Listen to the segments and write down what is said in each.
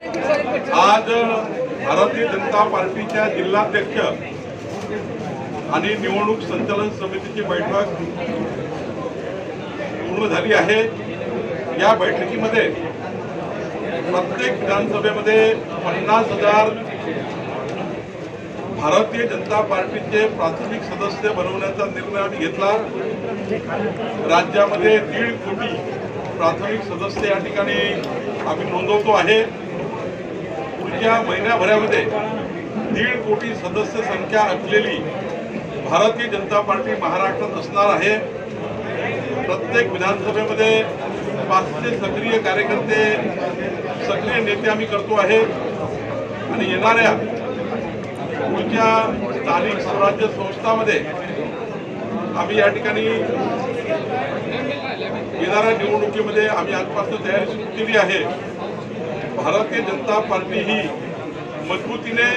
आज भारतीय जनता पार्टीच्या जिल्हाध्यक्ष आणि निवडणूक संचालन समितीची बैठक पूर्ण झाली आहे। या बैठकीमध्ये प्रत्येक विधानसभेमध्ये 50,000 भारतीय जनता पार्टीचे प्राथमिक सदस्य बनवण्याचा निर्णय आम्ही घेतला। राज्यामध्ये 1.5 कोटी प्राथमिक सदस्य या ठिकाणी आम्ही नोंदवतो आहे। पुढच्या महिन्याभरामध्ये 1.5 कोटी सदस्य संख्या असलेली भारतीय जनता पार्टी महाराष्ट्रात असणार आहे। प्रत्येक विधानसभेमध्ये 500 सक्रिय कार्यकर्ते, सक्रिय नेते आम्ही करतो आहे आणि येणाऱ्या पुढच्या स्थानिक स्वराज्य संस्थांमध्ये आम्ही या ठिकाणी येणाऱ्या निवडणुकीमध्ये आम्ही आजपासून तयारी सुरू केली आहे। भारतीय जनता पार्टी ही मजबूतीने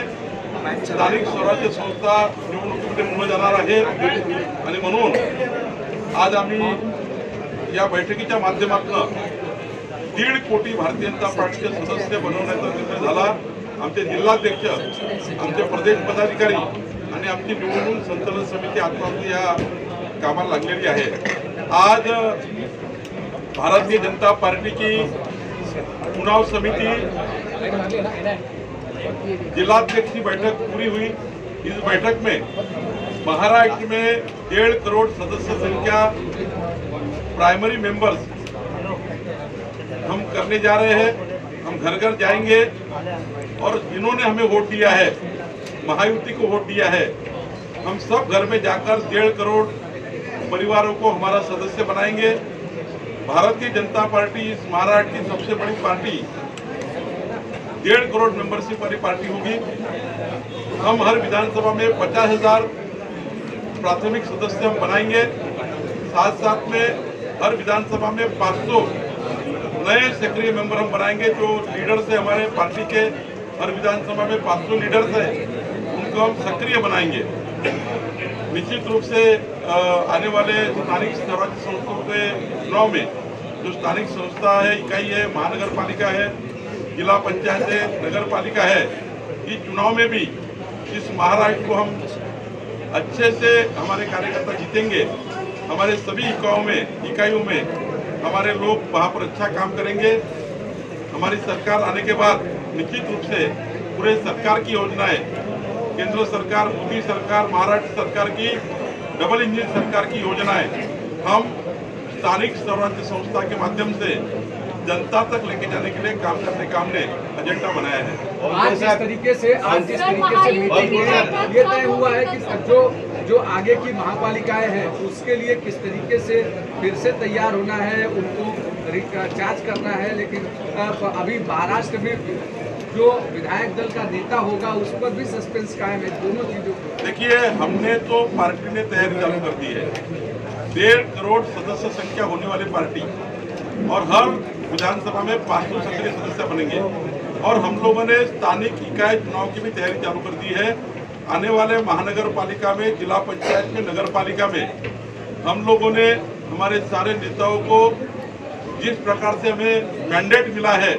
स्थानिक स्वराज्य संस्था निवडणुकीमध्ये पुढे जाणार आहे आणि म्हणून आज आम्ही या बैठकीच्या माध्यमातून 1.5 कोटी भारतीय जनता पार्टीचे सदस्य बनवण्याचा निर्णय झाला। आमचे जिल्हाध्यक्ष, आमचे प्रदेश पदाधिकारी आणि आमची निवडणूक संचालन समिती आजपासून या कामाला लागलेली आहे। आज भारतीय जनता पार्टी की चुनाव समिति जिलाध्यक्ष की बैठक पूरी हुई। इस बैठक में महाराष्ट्र में 1.5 करोड़ सदस्य संख्या प्राइमरी मेंबर्स हम करने जा रहे हैं। हम घर घर जाएंगे और जिन्होंने हमें वोट दिया है, महायुति को वोट दिया है, हम सब घर में जाकर 1.5 करोड़ परिवारों को हमारा सदस्य बनाएंगे। भारतीय जनता पार्टी इस महाराष्ट्र की सबसे बड़ी पार्टी 1.5 करोड़ मेंबरशिप वाली पार्टी होगी। हम हर विधानसभा में 50,000 प्राथमिक सदस्य हम बनाएंगे। साथ साथ में हर विधानसभा में 500 नए सक्रिय मेंबर हम बनाएंगे। जो लीडर्स है हमारे पार्टी के, हर विधानसभा में 500 लीडर्स हैं, उनको हम सक्रिय बनाएंगे। निश्चित रूप से आने वाले स्थानिक स्वराज्य संस्थाओं के चुनाव में जो स्थानिक संस्था है, इकाई है, महानगर पालिका है, जिला पंचायत है, नगर पालिका है, इस चुनाव में भी इस महाराष्ट्र को हम अच्छे से हमारे कार्यकर्ता जीतेंगे। हमारे सभी इकाइयों में हमारे लोग वहाँ पर अच्छा काम करेंगे। हमारी सरकार आने के बाद निश्चित रूप से पूरे सरकार की योजनाएं, केंद्र सरकार, मोदी सरकार, महाराष्ट्र सरकार की डबल इंजन सरकार की योजनाएं हम स्थानिक स्वराज्य संस्था के माध्यम से जनता तक लेके जाने के लिए काम करने का हमने एजेंडा बनाया है। आज जिस तरीके से मीटिंग ये तय हुआ है कि जो आगे की महापालिकाएं हैं उसके लिए किस तरीके से फिर से तैयार होना है, उनको चार्ज करना है, लेकिन अभी महाराष्ट्र में जो विधायक दल का नेता होगा उस पर भी सस्पेंस कायम है। दोनों चीजों को देखिए, हमने तो पार्टी ने तैयारी चालू कर दी है। 1.5 करोड़ सदस्य संख्या होने वाली पार्टी और हर विधानसभा में 500 सक्रिय सदस्य बनेंगे और हम लोगों ने स्थानिक इकाई चुनाव की भी तैयारी चालू कर दी है। आने वाले महानगर पालिका में, जिला पंचायत में, नगर पालिका में हम लोगों ने हमारे सारे नेताओं को जिस प्रकार से हमें मैंडेट मिला है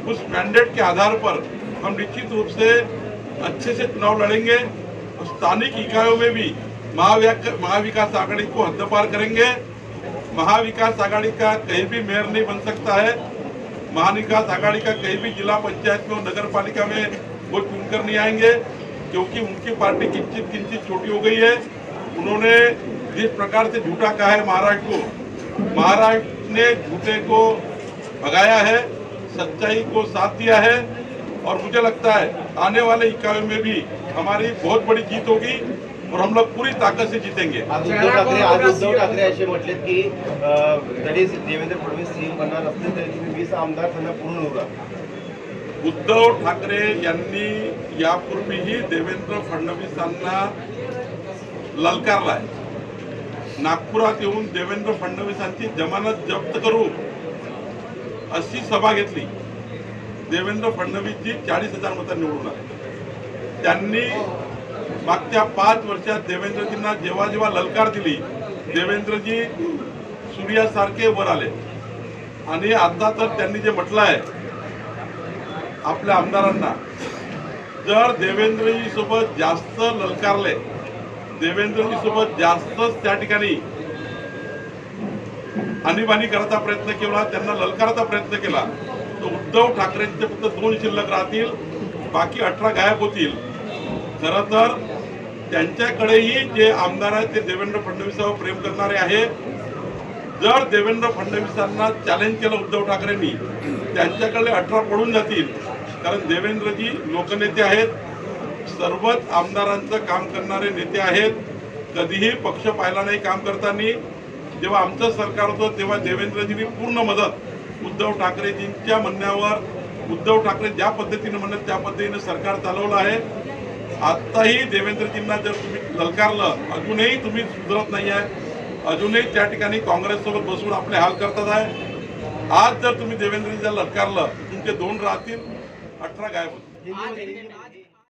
उस मैंडेट के आधार पर हम निश्चित रूप से अच्छे से चुनाव लड़ेंगे। स्थानिक इकाइयों में भी महाविकास आघाड़ी को हद्दपार करेंगे। महाविकास आघाड़ी का कहीं भी मेयर नहीं बन सकता है। महाविकास आघाड़ी का कहीं भी जिला पंचायत में और नगर पालिका में वो चुनकर नहीं आएंगे, क्योंकि उनकी पार्टी किंचित छोटी हो गई है। उन्होंने जिस प्रकार से झूठा कहा है महाराष्ट्र को, महाराष्ट्र ने झूठे को भगाया है, सच्चाई को साथ दिया है और मुझे लगता है आने वाले इकाइयों में भी हमारी बहुत बड़ी जीत होगी और हम लोग पूरी ताकत से जीतेंगे। उद्धव ठाकरे असे म्हटले की तरी देवेंद्र फडणवीस सीएम बनणार असले तरी तुम्ही 20 आमदार त्यांना पूर्ण होगा। उद्धव ठाकरे यांनी यापूर्वीही देवेंद्र फडणवीसांना ललकारला आहे। नागपुरात येऊन देवेंद्र फडणवीसांची जमानत जप्त करू अशी सभा घेतली। देवेंद्र फडणवीसजी 40,000 मतांनी निवडून आले। त्यांनी मागच्या 5 वर्षात देवेंद्रजींना जेव्हा जेव्हा ललकार दिली, देवेंद्रजी सूर्यासारखे वर आले आणि आता तर त्यांनी जे म्हटलं आहे आपल्या आमदारांना जर देवेंद्रजी सोबत जास्त ललकारले, देवेंद्रजी सोबत जास्तच त्या ठिकाणी आणीबाणी करायचा प्रयत्न केला, त्यांना ललकाराचा प्रयत्न केला, तर उद्धव ठाकरेंचे फक्त 2 शिल्लक राहतील, बाकी 18 गायब होतील. खरं तर त्यांच्याकडेही जे आमदार आहेत ते देवेंद्र फडणवीसांवर प्रेम करणारे आहेत. जर देवेंद्र फडणवीसांना चॅलेंज केलं उद्धव ठाकरेंनी, त्यांच्याकडे 18 पडून जातील. कारण देवेंद्रजी लोकनेते आहेत, सर्वच आमदारांचं काम करणारे नेते आहेत. कधीही पक्ष पाहिला नाही काम करताना. जेव्हा आमचं सरकार होतं तेव्हा देवेंद्रजींनी पूर्ण मदत उद्धव ठाकरेजींच्या म्हणण्यावर, उद्धव ठाकरे ज्या पद्धतीने म्हणत त्या पद्धतीने सरकार चालवलं आहे. आत्ताही देवेंद्रजींना जर तुम्ही ललकारलं, अजूनही तुम्ही सुधरत नाही आहे, अजूनही त्या ठिकाणी काँग्रेससोबत बसून आपले हाल करतात आहे. आज जर तुम्ही देवेंद्रजींना ललकारलं, तुमचे 2 राहतील, 18 गायब होतील.